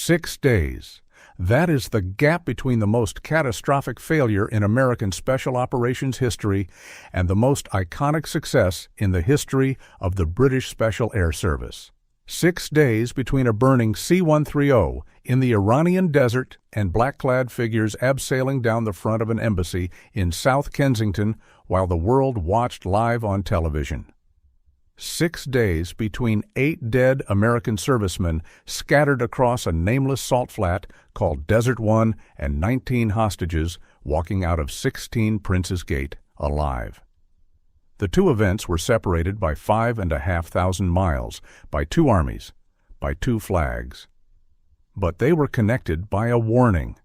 6 days. That is the gap between the most catastrophic failure in American special operations history and the most iconic success in the history of the British Special Air Service. 6 days between a burning C-130 in the Iranian desert and black-clad figures abseiling down the front of an embassy in South Kensington while the world watched live on television. 6 days between 8 dead American servicemen scattered across a nameless salt flat called Desert One and 19 hostages walking out of 16 Prince's Gate alive. The two events were separated by 5,500 miles, by 2 armies, by 2 flags. But they were connected by a warning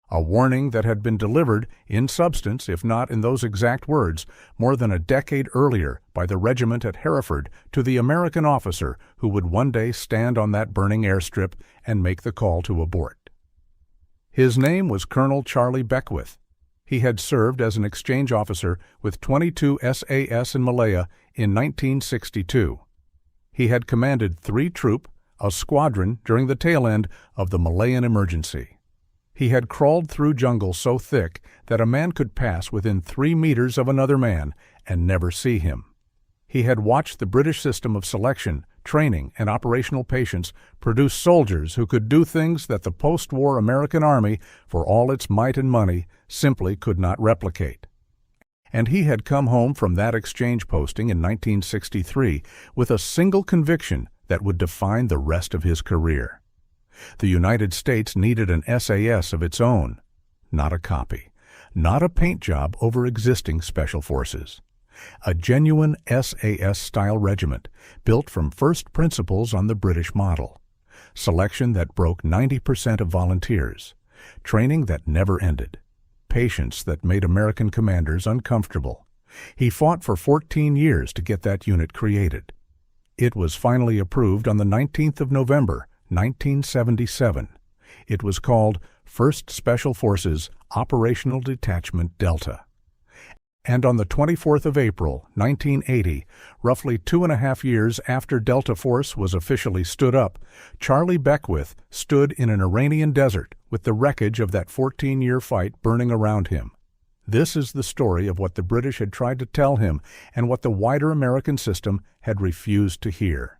that had been delivered in substance, if not in those exact words, more than a decade earlier by the regiment at Hereford to the American officer who would one day stand on that burning airstrip and make the call to abort. His name was Colonel Charlie Beckwith. He had served as an exchange officer with 22 SAS in Malaya in 1962. He had commanded 3 troop, a squadron during the tail end of the Malayan emergency. He had crawled through jungle so thick that a man could pass within 3 meters of another man and never see him. He had watched the British system of selection, training, and operational patience produce soldiers who could do things that the post-war American Army, for all its might and money, simply could not replicate. And he had come home from that exchange posting in 1963 with a single conviction that would define the rest of his career. The United States needed an SAS of its own, not a copy, not a paint job over existing special forces. A genuine SAS-style regiment built from first principles on the British model, selection that broke 90% of volunteers, training that never ended, patience that made American commanders uncomfortable. He fought for 14 years to get that unit created. It was finally approved on the 19th of November, 1977. It was called 1st Special Forces Operational Detachment Delta. And on the 24th of April, 1980, roughly 2.5 years after Delta Force was officially stood up, Charlie Beckwith stood in an Iranian desert with the wreckage of that 14-year fight burning around him. This is the story of what the British had tried to tell him and what the wider American system had refused to hear.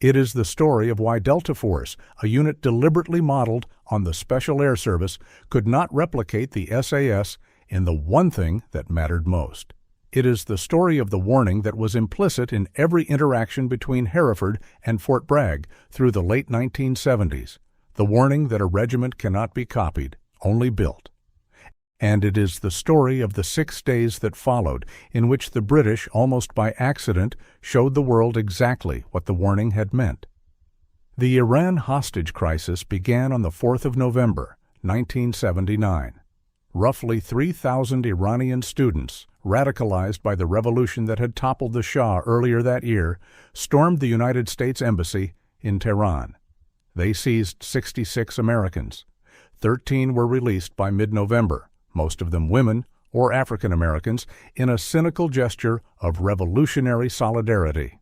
It is the story of why Delta Force, a unit deliberately modeled on the Special Air Service, could not replicate the SAS in the one thing that mattered most. It is the story of the warning that was implicit in every interaction between Hereford and Fort Bragg through the late 1970s, the warning that a regiment cannot be copied, only built. And it is the story of the 6 days that followed, in which the British, almost by accident, showed the world exactly what the warning had meant. The Iran hostage crisis began on the 4th of November, 1979. Roughly 3,000 Iranian students, radicalized by the revolution that had toppled the Shah earlier that year, stormed the United States Embassy in Tehran. They seized 66 Americans. 13 were released by mid-November, most of them women or African Americans, in a cynical gesture of revolutionary solidarity.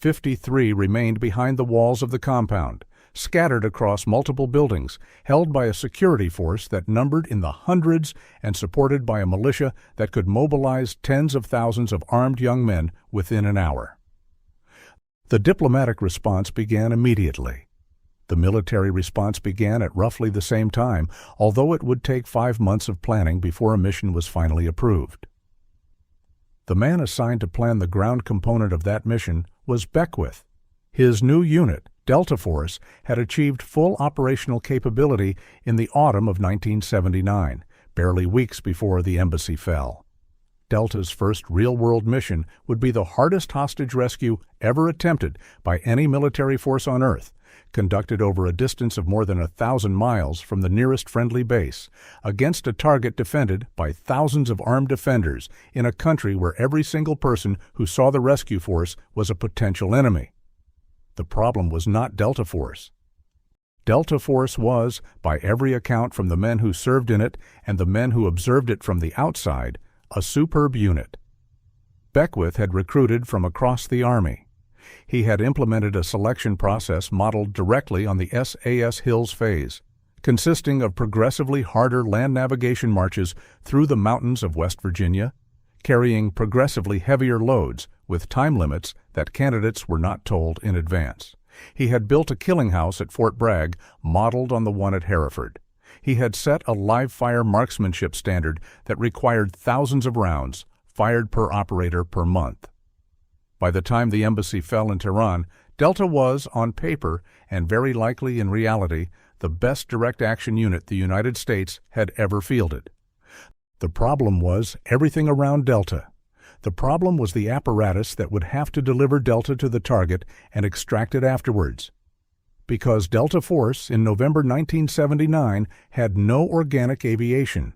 53 remained behind the walls of the compound, scattered across multiple buildings, held by a security force that numbered in the hundreds and supported by a militia that could mobilize tens of thousands of armed young men within an hour. The diplomatic response began immediately. The military response began at roughly the same time, although it would take 5 months of planning before a mission was finally approved. The man assigned to plan the ground component of that mission was Beckwith. His new unit, Delta Force, had achieved full operational capability in the autumn of 1979, barely weeks before the embassy fell. Delta's first real-world mission would be the hardest hostage rescue ever attempted by any military force on Earth, conducted over a distance of more than 1,000 miles from the nearest friendly base, against a target defended by thousands of armed defenders in a country where every single person who saw the rescue force was a potential enemy. The problem was not Delta Force. Delta Force was, by every account from the men who served in it and the men who observed it from the outside, a superb unit. Beckwith had recruited from across the Army. He had implemented a selection process modeled directly on the SAS Hills phase, consisting of progressively harder land navigation marches through the mountains of West Virginia, carrying progressively heavier loads with time limits that candidates were not told in advance. He had built a killing house at Fort Bragg modeled on the one at Hereford. He had set a live-fire marksmanship standard that required thousands of rounds, fired per operator per month. By the time the embassy fell in Tehran, Delta was, on paper, and very likely in reality, the best direct action unit the United States had ever fielded. The problem was everything around Delta. The problem was the apparatus that would have to deliver Delta to the target and extract it afterwards. Because Delta Force in November 1979 had no organic aviation.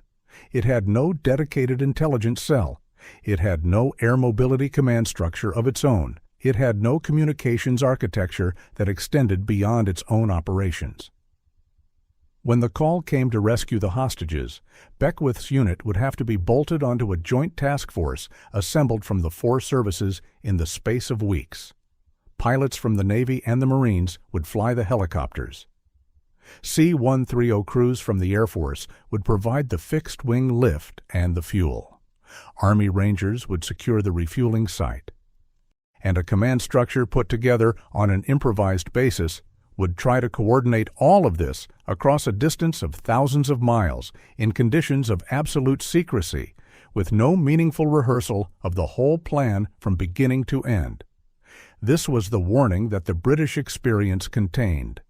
It had no dedicated intelligence cell. It had no air mobility command structure of its own. It had no communications architecture that extended beyond its own operations. When the call came to rescue the hostages, Beckwith's unit would have to be bolted onto a joint task force assembled from the four services in the space of weeks. Pilots from the Navy and the Marines would fly the helicopters. C-130 crews from the Air Force would provide the fixed-wing lift and the fuel. Army Rangers would secure the refueling site. And a command structure put together on an improvised basis would try to coordinate all of this across a distance of thousands of miles in conditions of absolute secrecy, with no meaningful rehearsal of the whole plan from beginning to end. This was the warning that the British experience contained.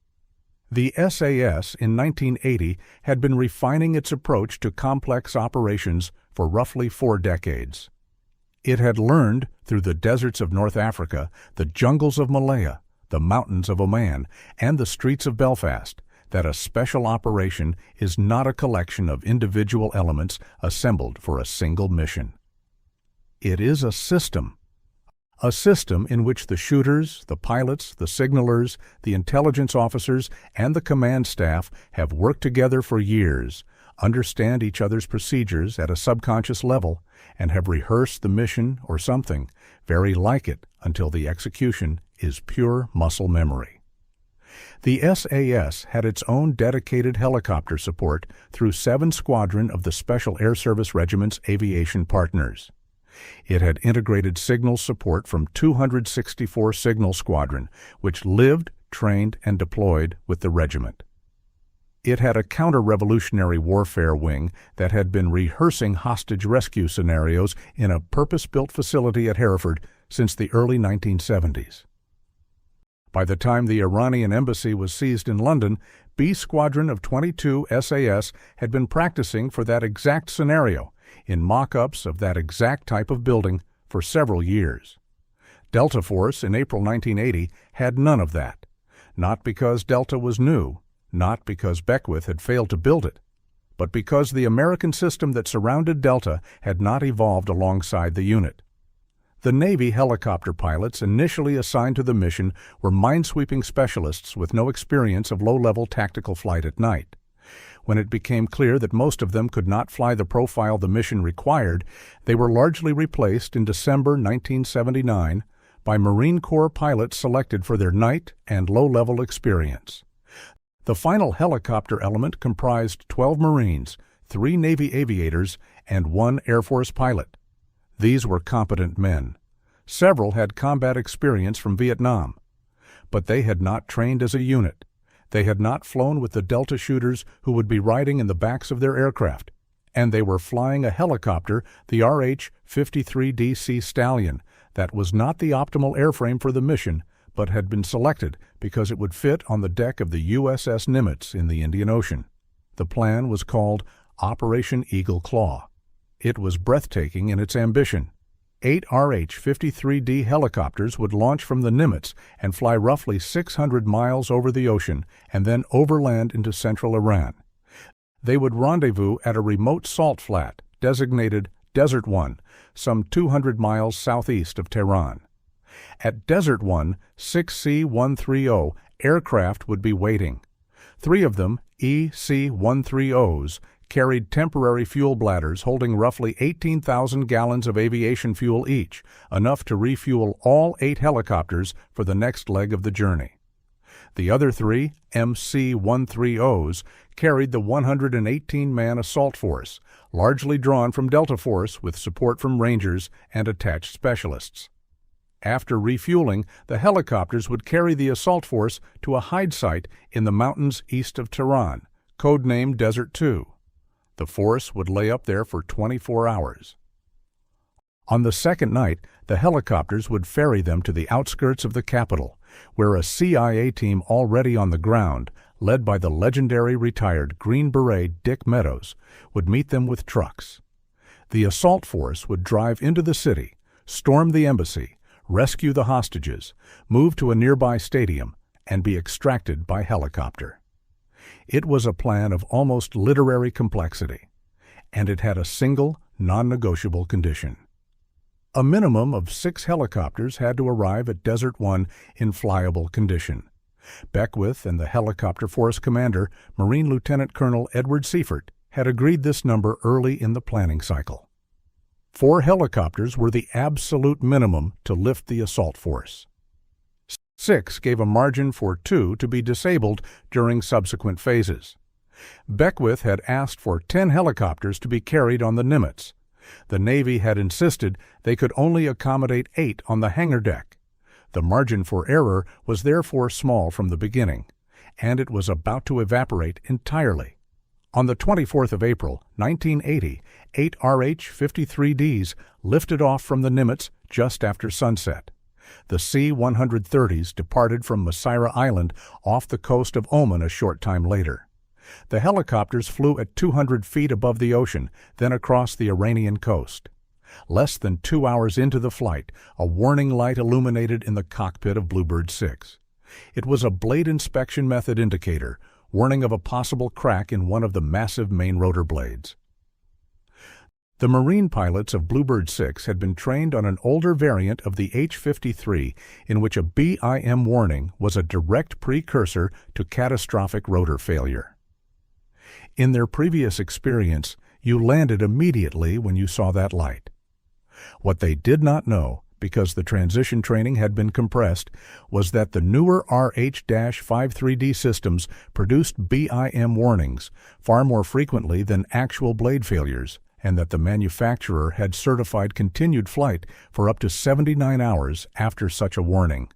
The SAS in 1980 had been refining its approach to complex operations for roughly 4 decades. It had learned, through the deserts of North Africa, the jungles of Malaya, the mountains of Oman, and the streets of Belfast, that a special operation is not a collection of individual elements assembled for a single mission. It is a system in which the shooters, the pilots, the signalers, the intelligence officers, and the command staff have worked together for years, understand each other's procedures at a subconscious level, and have rehearsed the mission or something very like it until the execution is pure muscle memory. The SAS had its own dedicated helicopter support through 7 Squadron of the Special Air Service Regiment's aviation partners. It had integrated signal support from 264 Signal Squadron, which lived, trained, and deployed with the regiment. It had a counter-revolutionary warfare wing that had been rehearsing hostage rescue scenarios in a purpose-built facility at Hereford since the early 1970s. By the time the Iranian embassy was seized in London, B Squadron of 22 SAS had been practicing for that exact scenario in mock-ups of that exact type of building for several years. Delta Force in April 1980 had none of that, not because Delta was new, not because Beckwith had failed to build it, but because the American system that surrounded Delta had not evolved alongside the unit. The Navy helicopter pilots initially assigned to the mission were minesweeping specialists with no experience of low-level tactical flight at night. When it became clear that most of them could not fly the profile the mission required, they were largely replaced in December 1979 by Marine Corps pilots selected for their night and low-level experience. The final helicopter element comprised 12 Marines, 3 Navy aviators, and 1 Air Force pilot. These were competent men. Several had combat experience from Vietnam. But they had not trained as a unit. They had not flown with the Delta shooters who would be riding in the backs of their aircraft. And they were flying a helicopter, the RH-53DC Stallion, that was not the optimal airframe for the mission, but had been selected because it would fit on the deck of the USS Nimitz in the Indian Ocean. The plan was called Operation Eagle Claw. It was breathtaking in its ambition. 8 RH-53D helicopters would launch from the Nimitz and fly roughly 600 miles over the ocean and then overland into central Iran. They would rendezvous at a remote salt flat, designated Desert One, some 200 miles southeast of Tehran. At Desert One, 6 C-130 aircraft would be waiting. 3 of them, EC-130s, carried temporary fuel bladders holding roughly 18,000 gallons of aviation fuel each, enough to refuel all 8 helicopters for the next leg of the journey. The other 3 MC-130s carried the 118-man assault force, largely drawn from Delta Force with support from Rangers and attached specialists. After refueling, the helicopters would carry the assault force to a hide site in the mountains east of Tehran, codenamed Desert 2. The force would lay up there for 24 hours. On the second night, the helicopters would ferry them to the outskirts of the capital, where a CIA team already on the ground, led by the legendary retired Green Beret Dick Meadows, would meet them with trucks. The assault force would drive into the city, storm the embassy, rescue the hostages, move to a nearby stadium, and be extracted by helicopter. It was a plan of almost literary complexity, and it had a single, non-negotiable condition. A minimum of 6 helicopters had to arrive at Desert 1 in flyable condition. Beckwith and the helicopter force commander, Marine Lieutenant Colonel Edward Seifert, had agreed this number early in the planning cycle. 4 helicopters were the absolute minimum to lift the assault force. 6 gave a margin for 2 to be disabled during subsequent phases. Beckwith had asked for 10 helicopters to be carried on the Nimitz. The Navy had insisted they could only accommodate 8 on the hangar deck. The margin for error was therefore small from the beginning, and it was about to evaporate entirely. On the 24th of April, 1980, 8 RH-53Ds lifted off from the Nimitz just after sunset. The C-130s departed from Masira Island off the coast of Oman a short time later. The helicopters flew at 200 feet above the ocean, then across the Iranian coast. Less than 2 hours into the flight, a warning light illuminated in the cockpit of Bluebird 6. It was a blade inspection method indicator, warning of a possible crack in one of the massive main rotor blades. The Marine pilots of Bluebird 6 had been trained on an older variant of the H-53 in which a BIM warning was a direct precursor to catastrophic rotor failure. In their previous experience, you landed immediately when you saw that light. What they did not know, because the transition training had been compressed, was that the newer RH-53D systems produced BIM warnings far more frequently than actual blade failures, and that the manufacturer had certified continued flight for up to 79 hours after such a warning.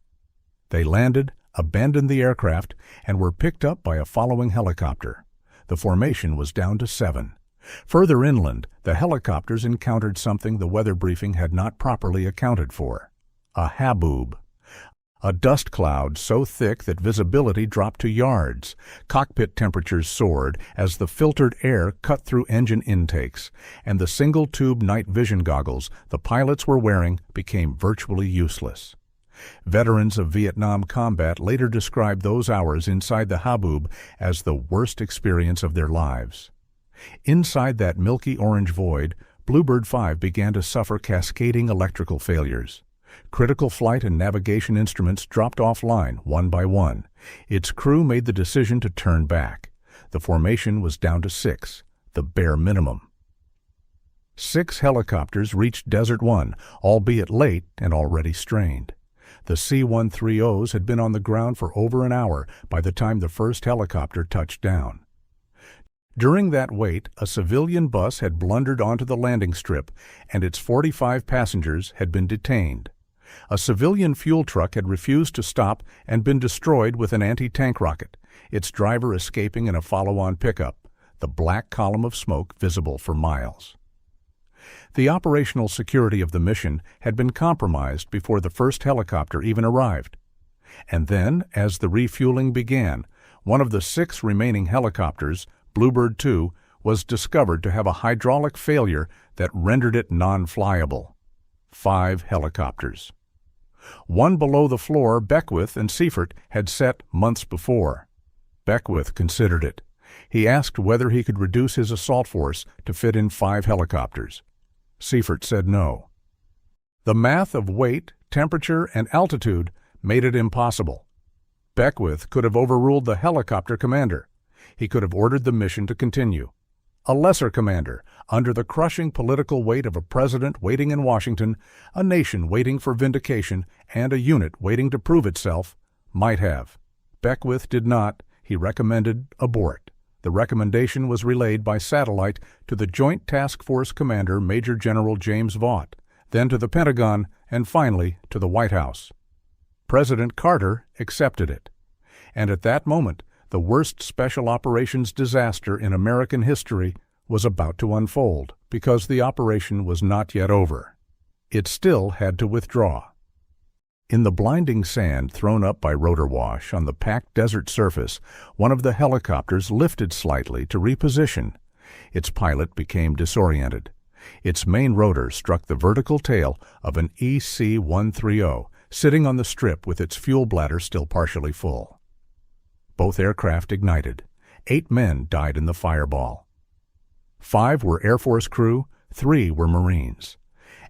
They landed, abandoned the aircraft, and were picked up by a following helicopter. The formation was down to 7. Further inland, the helicopters encountered something the weather briefing had not properly accounted for: a haboob. A dust cloud so thick that visibility dropped to yards. Cockpit temperatures soared as the filtered air cut through engine intakes, and the single-tube night vision goggles the pilots were wearing became virtually useless. Veterans of Vietnam combat later described those hours inside the haboob as the worst experience of their lives. Inside that milky orange void, Bluebird 5 began to suffer cascading electrical failures. Critical flight and navigation instruments dropped offline one by one. Its crew made the decision to turn back. The formation was down to 6, the bare minimum. 6 helicopters reached Desert 1, albeit late and already strained. The C-130s had been on the ground for over an hour by the time the first helicopter touched down. During that wait, a civilian bus had blundered onto the landing strip, and its 45 passengers had been detained. A civilian fuel truck had refused to stop and been destroyed with an anti-tank rocket, its driver escaping in a follow-on pickup, the black column of smoke visible for miles. The operational security of the mission had been compromised before the first helicopter even arrived. And then, as the refueling began, one of the 6 remaining helicopters, Bluebird 2, was discovered to have a hydraulic failure that rendered it non-flyable. 5 helicopters. One below the floor Beckwith and Seifert had set months before. Beckwith considered it. He asked whether he could reduce his assault force to fit in 5 helicopters. Seifert said no. The math of weight, temperature, and altitude made it impossible. Beckwith could have overruled the helicopter commander. He could have ordered the mission to continue. a lesser commander, under the crushing political weight of a president waiting in Washington, a nation waiting for vindication, and a unit waiting to prove itself, might have. Beckwith did not. He recommended abort. The recommendation was relayed by satellite to the Joint Task Force Commander Major General James Vaught, then to the Pentagon, and finally to the White House. President Carter accepted it. And at that moment, the worst special operations disaster in American history was about to unfold, because the operation was not yet over. It still had to withdraw. In the blinding sand thrown up by rotor wash on the packed desert surface, one of the helicopters lifted slightly to reposition. Its pilot became disoriented. Its main rotor struck the vertical tail of an EC-130, sitting on the strip with its fuel bladder still partially full. Both aircraft ignited. 8 men died in the fireball. 5 were Air Force crew, 3 were Marines.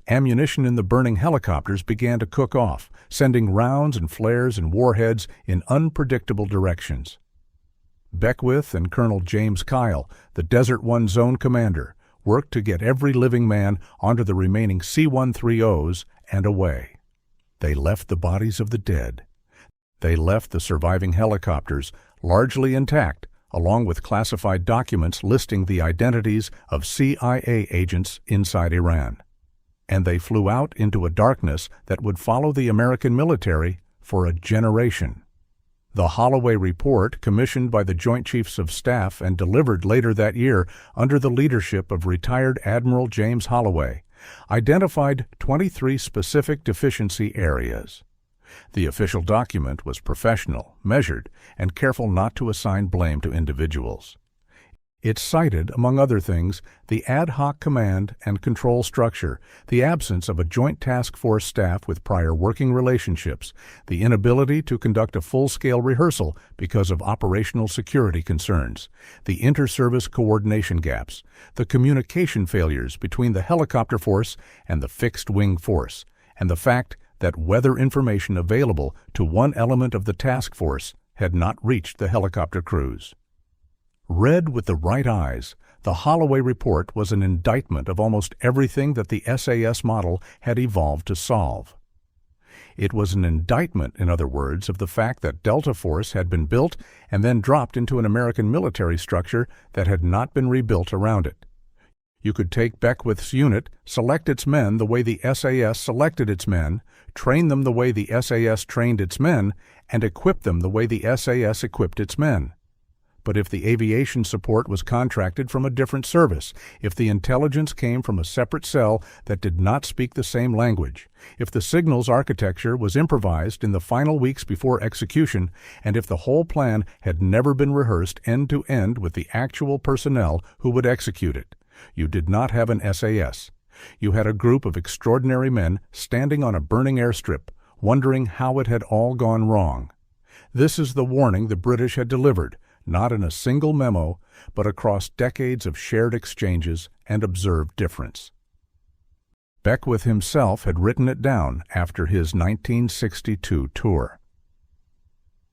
Ammunition in the burning helicopters began to cook off, sending rounds and flares and warheads in unpredictable directions. Beckwith and Colonel James Kyle, the Desert One Zone commander, worked to get every living man onto the remaining C-130s and away. They left the bodies of the dead. They left the surviving helicopters largely intact, along with classified documents listing the identities of CIA agents inside Iran. And they flew out into a darkness that would follow the American military for a generation. The Holloway Report, commissioned by the Joint Chiefs of Staff and delivered later that year under the leadership of retired Admiral James Holloway, identified 23 specific deficiency areas. The official document was professional, measured, and careful not to assign blame to individuals. It cited, among other things, the ad hoc command and control structure, the absence of a joint task force staff with prior working relationships, the inability to conduct a full-scale rehearsal because of operational security concerns, the inter-service coordination gaps, the communication failures between the helicopter force and the fixed-wing force, and the fact that weather information available to one element of the task force had not reached the helicopter crews. Read with the right eyes, the Holloway Report was an indictment of almost everything that the SAS model had evolved to solve. It was an indictment, in other words, of the fact that Delta Force had been built and then dropped into an American military structure that had not been rebuilt around it. You could take Beckwith's unit, select its men the way the SAS selected its men, train them the way the SAS trained its men, and equip them the way the SAS equipped its men. But if the aviation support was contracted from a different service, if the intelligence came from a separate cell that did not speak the same language, if the signals architecture was improvised in the final weeks before execution, and if the whole plan had never been rehearsed end to end with the actual personnel who would execute it, you did not have an SAS. You had a group of extraordinary men standing on a burning airstrip, wondering how it had all gone wrong. This is the warning the British had delivered, not in a single memo, but across decades of shared exchanges and observed difference. Beckwith himself had written it down after his 1962 tour.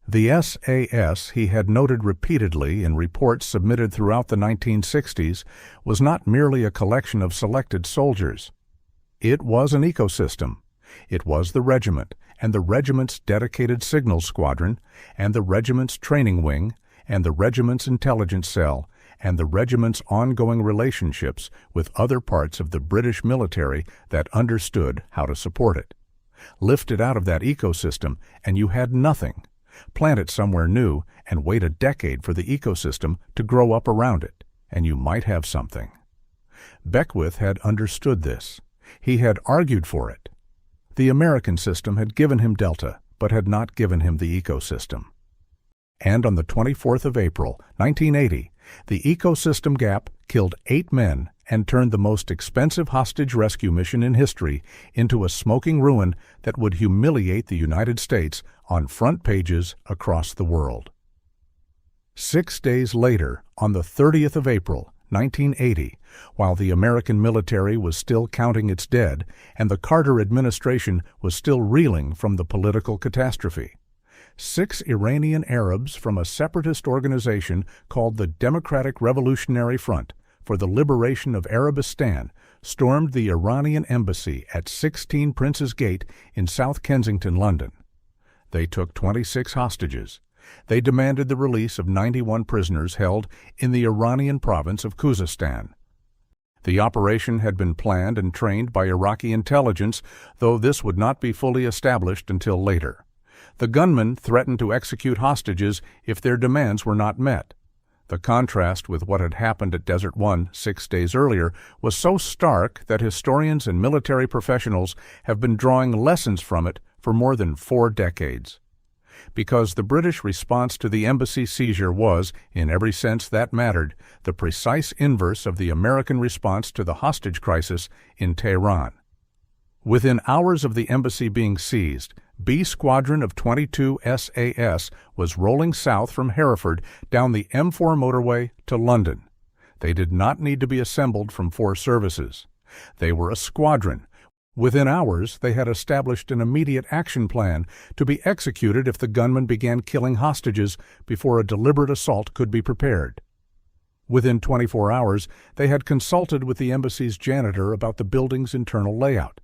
The SAS, he had noted repeatedly in reports submitted throughout the 1960s, was not merely a collection of selected soldiers. It was an ecosystem. It was the regiment, and the regiment's dedicated signals squadron, and the regiment's training wing, and the regiment's intelligence cell, and the regiment's ongoing relationships with other parts of the British military that understood how to support it. Lift it out of that ecosystem, and you had nothing. Plant it somewhere new, and wait a decade for the ecosystem to grow up around it, and you might have something. Beckwith had understood this. He had argued for it. The American system had given him Delta, but had not given him the ecosystem. And on the 24th of April, 1980, the ecosystem gap killed 8 men and turned the most expensive hostage rescue mission in history into a smoking ruin that would humiliate the United States on front pages across the world. 6 days later, on the 30th of April, 1980, while the American military was still counting its dead and the Carter administration was still reeling from the political catastrophe, 6 Iranian Arabs from a separatist organization called the Democratic Revolutionary Front for the liberation of Arabistan stormed the Iranian embassy at 16 Prince's Gate in South Kensington, London. They took 26 hostages. They demanded the release of 91 prisoners held in the Iranian province of Khuzestan. The operation had been planned and trained by Iraqi intelligence, though this would not be fully established until later. The gunmen threatened to execute hostages if their demands were not met. The contrast with what had happened at Desert One 6 days earlier was so stark that historians and military professionals have been drawing lessons from it for more than 4 decades. Because the British response to the embassy seizure was, in every sense that mattered, the precise inverse of the American response to the hostage crisis in Tehran. Within hours of the embassy being seized, B Squadron of 22 SAS was rolling south from Hereford down the M4 motorway to London. They did not need to be assembled from 4 services. They were a squadron. Within hours, they had established an immediate action plan to be executed if the gunmen began killing hostages before a deliberate assault could be prepared. Within 24 hours, they had consulted with the embassy's janitor about the building's internal layout.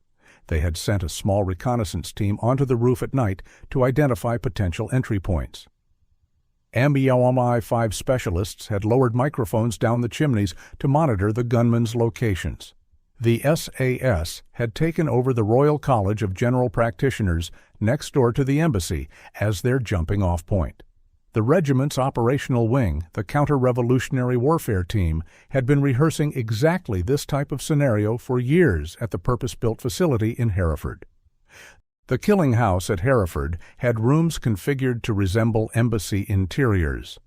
They had sent a small reconnaissance team onto the roof at night to identify potential entry points. ME-5 specialists had lowered microphones down the chimneys to monitor the gunmen's locations. The SAS had taken over the Royal College of General Practitioners next door to the embassy as their jumping-off point. The regiment's operational wing, the Counter-Revolutionary Warfare Team, had been rehearsing exactly this type of scenario for years at the purpose-built facility in Hereford. The killing house at Hereford had rooms configured to resemble embassy interiors.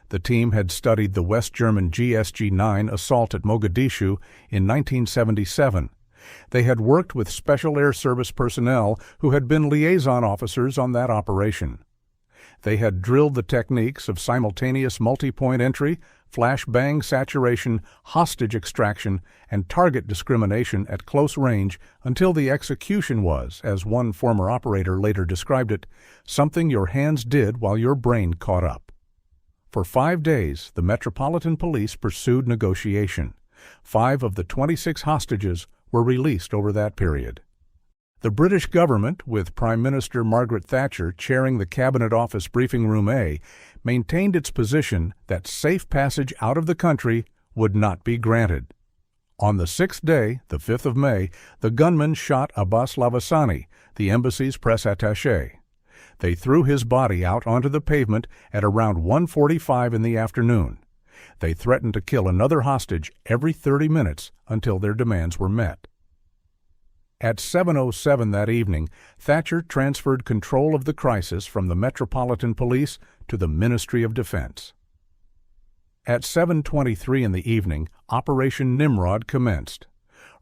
The team had studied the West German GSG-9 assault at Mogadishu in 1977. They had worked with Special Air Service personnel who had been liaison officers on that operation. They had drilled the techniques of simultaneous multi-point entry, flashbang saturation, hostage extraction, and target discrimination at close range until the execution was, as one former operator later described it, something your hands did while your brain caught up. For 5 days, the Metropolitan Police pursued negotiation. 5 of the 26 hostages were released over that period. The British government, with Prime Minister Margaret Thatcher chairing the Cabinet Office Briefing Room A, maintained its position that safe passage out of the country would not be granted. On the 6th day, the 5th of May, the gunmen shot Abbas Lavasani, the embassy's press attaché. They threw his body out onto the pavement at around 1:45 in the afternoon. They threatened to kill another hostage every 30 minutes until their demands were met. At 7:07 that evening, Thatcher transferred control of the crisis from the Metropolitan Police to the Ministry of Defense. At 7:23 in the evening, Operation Nimrod commenced.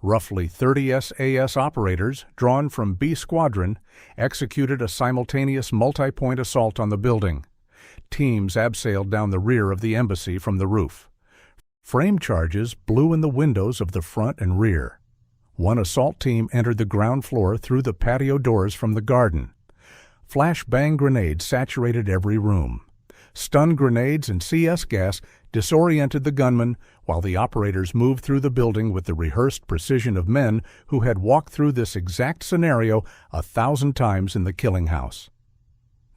Roughly 30 SAS operators, drawn from B Squadron, executed a simultaneous multi-point assault on the building. Teams abseiled down the rear of the embassy from the roof. Frame charges blew in the windows of the front and rear. One assault team entered the ground floor through the patio doors from the garden. Flashbang grenades saturated every room. Stun grenades and CS gas disoriented the gunmen while the operators moved through the building with the rehearsed precision of men who had walked through this exact scenario 1,000 times in the killing house.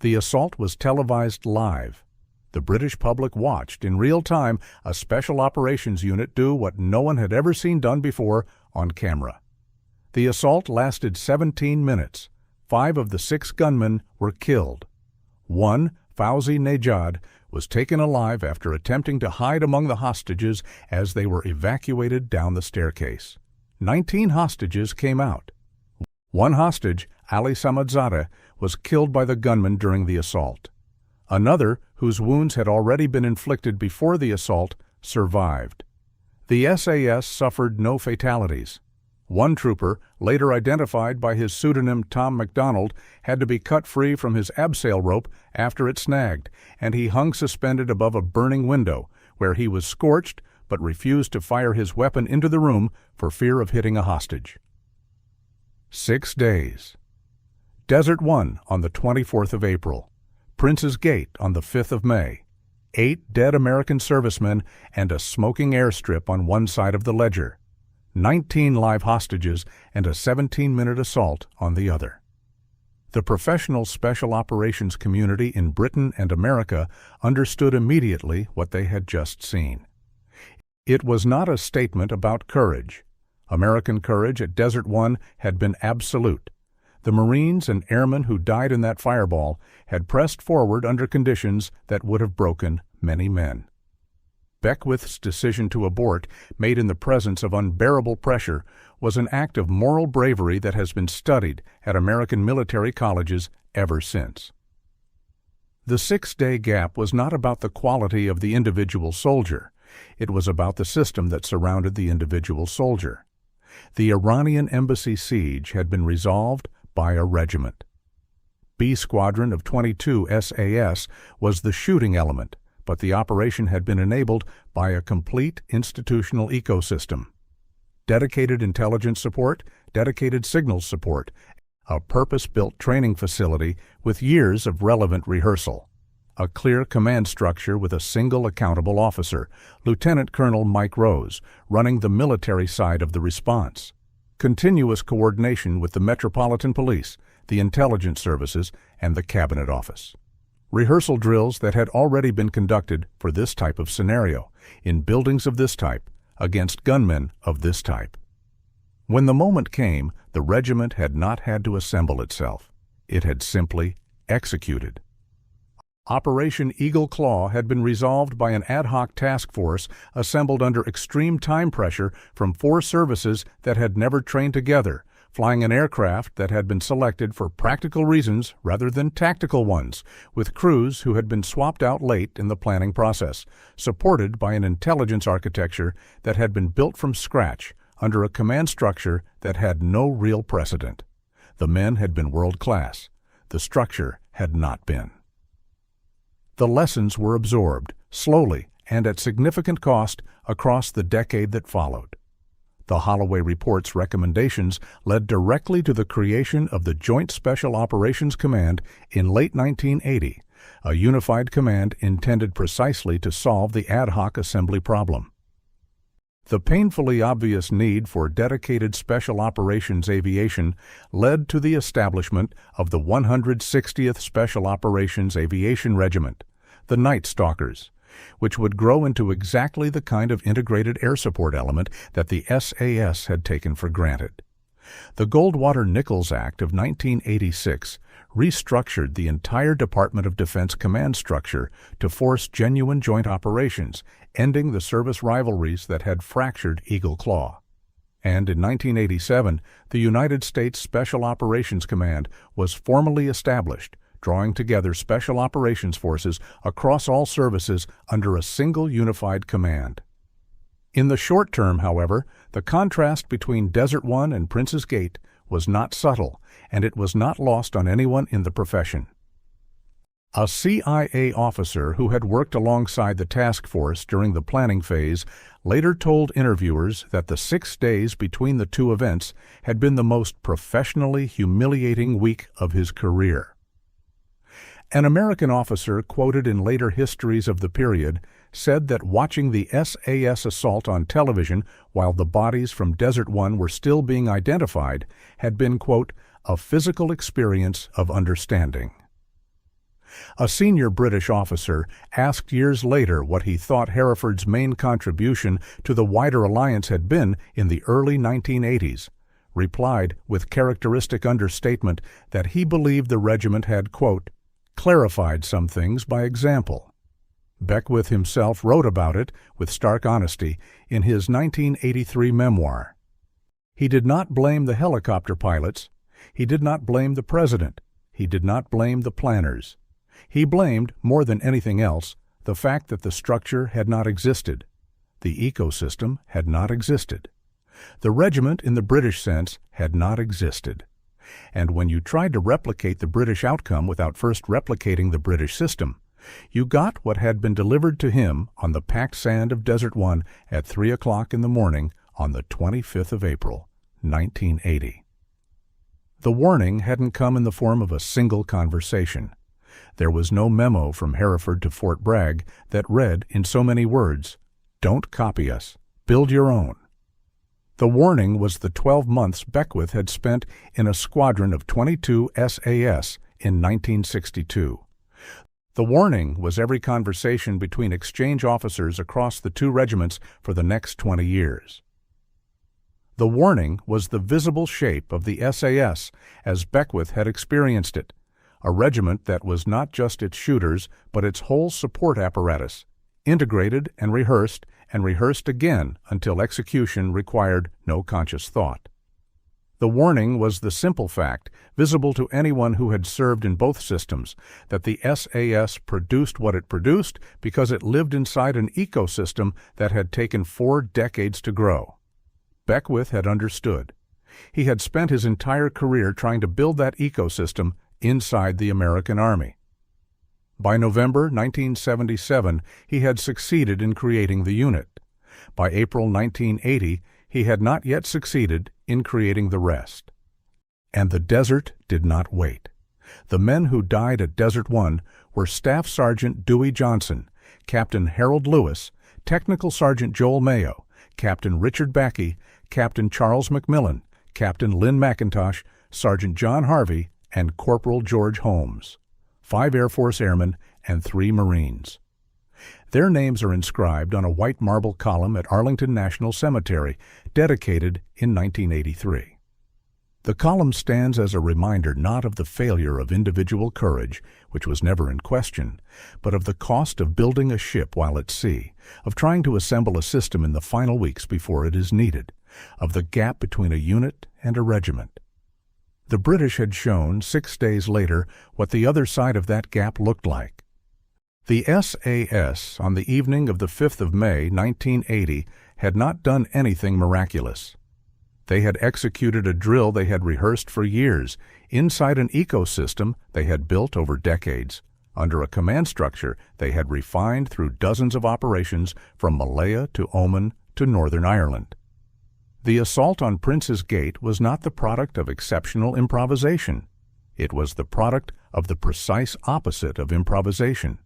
The assault was televised live. The British public watched in real time a special operations unit do what no one had ever seen done before on camera. The assault lasted 17 minutes. 5 of the 6 gunmen were killed. One, Fauzi Nejad, was taken alive after attempting to hide among the hostages as they were evacuated down the staircase. 19 hostages came out. One hostage, Ali Samadzadeh, was killed by the gunmen during the assault. Another, whose wounds had already been inflicted before the assault, survived. The SAS suffered no fatalities. One trooper, later identified by his pseudonym Tom MacDonald, had to be cut free from his abseil rope after it snagged, and he hung suspended above a burning window, where he was scorched but refused to fire his weapon into the room for fear of hitting a hostage. 6 days. Desert One on the 24th of April. Prince's Gate on the 5th of May. 8 dead American servicemen and a smoking airstrip on one side of the ledger, 19 live hostages, and a 17-minute assault on the other. The professional special operations community in Britain and America understood immediately what they had just seen. It was not a statement about courage. American courage at Desert One had been absolute. The Marines and airmen who died in that fireball had pressed forward under conditions that would have broken many men. Beckwith's decision to abort, made in the presence of unbearable pressure, was an act of moral bravery that has been studied at American military colleges ever since. The 6-day gap was not about the quality of the individual soldier. It was about the system that surrounded the individual soldier. The Iranian embassy siege had been resolved by a regiment. B Squadron of 22 SAS was the shooting element, but the operation had been enabled by a complete institutional ecosystem. Dedicated intelligence support, dedicated signals support, a purpose-built training facility with years of relevant rehearsal, a clear command structure with a single accountable officer, Lieutenant Colonel Mike Rose, running the military side of the response, continuous coordination with the Metropolitan Police, the intelligence services, and the Cabinet Office. Rehearsal drills that had already been conducted for this type of scenario, in buildings of this type, against gunmen of this type. When the moment came, the regiment had not had to assemble itself. It had simply executed. Operation Eagle Claw had been resolved by an ad hoc task force assembled under extreme time pressure from 4 services that had never trained together, flying an aircraft that had been selected for practical reasons rather than tactical ones, with crews who had been swapped out late in the planning process, supported by an intelligence architecture that had been built from scratch under a command structure that had no real precedent. The men had been world-class. The structure had not been. The lessons were absorbed, slowly and at significant cost, across the decade that followed. The Holloway Report's recommendations led directly to the creation of the Joint Special Operations Command in late 1980, a unified command intended precisely to solve the ad hoc assembly problem. The painfully obvious need for dedicated special operations aviation led to the establishment of the 160th Special Operations Aviation Regiment, the Night Stalkers, which would grow into exactly the kind of integrated air support element that the SAS had taken for granted. The Goldwater-Nichols Act of 1986 restructured the entire Department of Defense command structure to force genuine joint operations, ending the service rivalries that had fractured Eagle Claw. And in 1987, the United States Special Operations Command was formally established, drawing together special operations forces across all services under a single unified command. In the short term, however, the contrast between Desert One and Prince's Gate was not subtle, and it was not lost on anyone in the profession. A CIA officer who had worked alongside the task force during the planning phase later told interviewers that the 6 days between the two events had been the most professionally humiliating week of his career. An American officer quoted in later histories of the period said that watching the SAS assault on television while the bodies from Desert One were still being identified had been, quote, a physical experience of understanding. A senior British officer asked years later what he thought Hereford's main contribution to the wider alliance had been in the early 1980s, replied with characteristic understatement that he believed the regiment had, quote, clarified some things by example. Beckwith himself wrote about it with stark honesty in his 1983 memoir. He did not blame the helicopter pilots. He did not blame the president. He did not blame the planners. He blamed, more than anything else, the fact that the structure had not existed. The ecosystem had not existed. The regiment, in the British sense, had not existed. And when you tried to replicate the British outcome without first replicating the British system, you got what had been delivered to him on the packed sand of Desert One at 3 o'clock in the morning on the 25th of April, 1980. The warning hadn't come in the form of a single conversation. There was no memo from Hereford to Fort Bragg that read in so many words, "Don't copy us. Build your own." The warning was the 12 months Beckwith had spent in a squadron of 22 SAS in 1962. The warning was every conversation between exchange officers across the two regiments for the next 20 years. The warning was the visible shape of the SAS as Beckwith had experienced it, a regiment that was not just its shooters but its whole support apparatus, integrated and rehearsed again until execution required no conscious thought. The warning was the simple fact, visible to anyone who had served in both systems, that the SAS produced what it produced because it lived inside an ecosystem that had taken 4 decades to grow. Beckwith had understood. He had spent his entire career trying to build that ecosystem inside the American Army. By November 1977, he had succeeded in creating the unit. By April 1980, he had not yet succeeded in creating the rest. And the desert did not wait. The men who died at Desert 1 were Staff Sergeant Dewey Johnson, Captain Harold Lewis, Technical Sergeant Joel Mayo, Captain Richard Backey, Captain Charles McMillan, Captain Lynn McIntosh, Sergeant John Harvey, and Corporal George Holmes, 5 Air Force airmen and 3 Marines. Their names are inscribed on a white marble column at Arlington National Cemetery, dedicated in 1983. The column stands as a reminder not of the failure of individual courage, which was never in question, but of the cost of building a ship while at sea, of trying to assemble a system in the final weeks before it is needed, of the gap between a unit and a regiment. The British had shown 6 days later what the other side of that gap looked like. The SAS, on the evening of the 5th of May, 1980, had not done anything miraculous. They had executed a drill they had rehearsed for years, inside an ecosystem they had built over decades, under a command structure they had refined through dozens of operations from Malaya to Oman to Northern Ireland. The assault on Prince's Gate was not the product of exceptional improvisation. It was the product of the precise opposite of improvisation.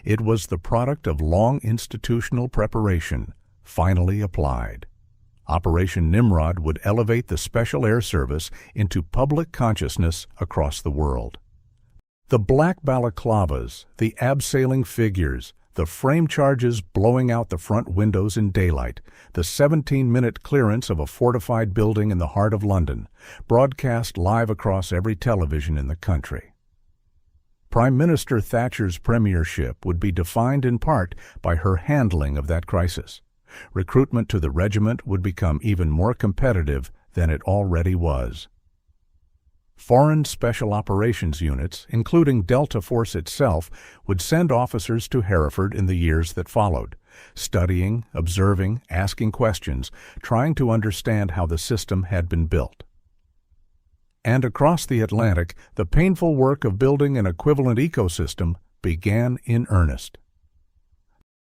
It was the product of long institutional preparation, finally applied. Operation Nimrod would elevate the Special Air Service into public consciousness across the world. The black balaclavas, the abseiling figures, the frame charges blowing out the front windows in daylight, the 17-minute clearance of a fortified building in the heart of London, broadcast live across every television in the country. Prime Minister Thatcher's premiership would be defined in part by her handling of that crisis. Recruitment to the regiment would become even more competitive than it already was. Foreign Special Operations units, including Delta Force itself, would send officers to Hereford in the years that followed, studying, observing, asking questions, trying to understand how the system had been built. And across the Atlantic, the painful work of building an equivalent ecosystem began in earnest.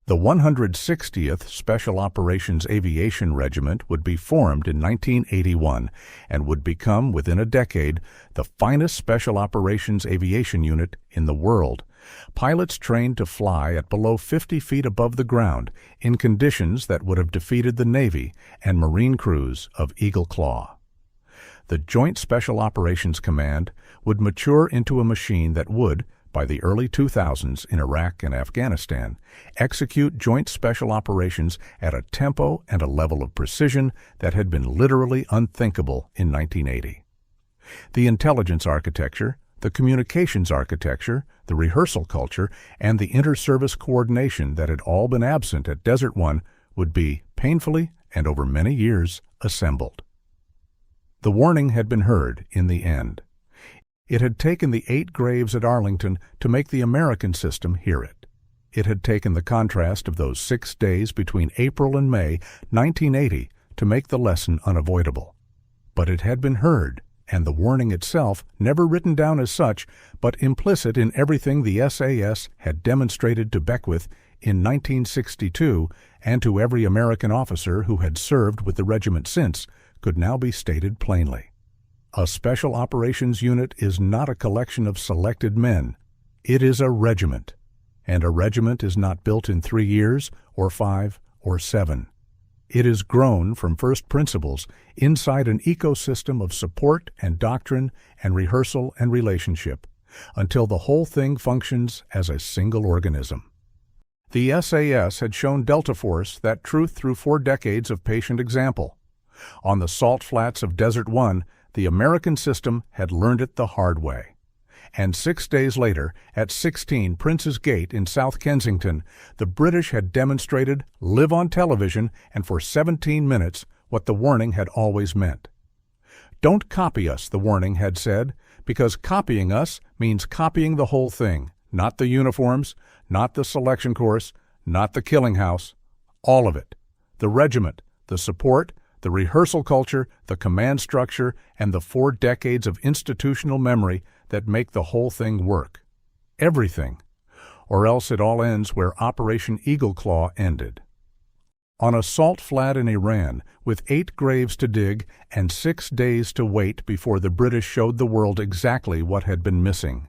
The 160th Special Operations Aviation Regiment would be formed in 1981 and would become, within a decade, the finest Special Operations Aviation unit in the world. Pilots trained to fly at below 50 feet above the ground in conditions that would have defeated the Navy and Marine crews of Eagle Claw. The Joint Special Operations Command would mature into a machine that would, by the early 2000s in Iraq and Afghanistan, execute joint special operations at a tempo and a level of precision that had been literally unthinkable in 1980. The intelligence architecture, the communications architecture, the rehearsal culture, and the inter-service coordination that had all been absent at Desert One would be, painfully and over many years, assembled. The warning had been heard in the end. It had taken the 8 graves at Arlington to make the American system hear it. It had taken the contrast of those 6 days between April and May 1980 to make the lesson unavoidable. But it had been heard, and the warning itself, never written down as such, but implicit in everything the SAS had demonstrated to Beckwith in 1962 and to every American officer who had served with the regiment since, could now be stated plainly. A Special Operations Unit is not a collection of selected men. It is a regiment, and a regiment is not built in 3 years, or 5, or 7. It is grown from first principles inside an ecosystem of support and doctrine and rehearsal and relationship, until the whole thing functions as a single organism. The SAS had shown Delta Force that truth through 4 decades of patient example. On the salt flats of Desert One, the American system had learned it the hard way. And 6 days later, at 16 Prince's Gate in South Kensington, the British had demonstrated, live on television, and for 17 minutes, what the warning had always meant. Don't copy us, the warning had said, because copying us means copying the whole thing, not the uniforms, not the selection course, not the killing house, all of it. The regiment, the support, the rehearsal culture, the command structure, and the 4 decades of institutional memory that make the whole thing work. Everything. Or else it all ends where Operation Eagle Claw ended. On a salt flat in Iran, with 8 graves to dig and 6 days to wait before the British showed the world exactly what had been missing.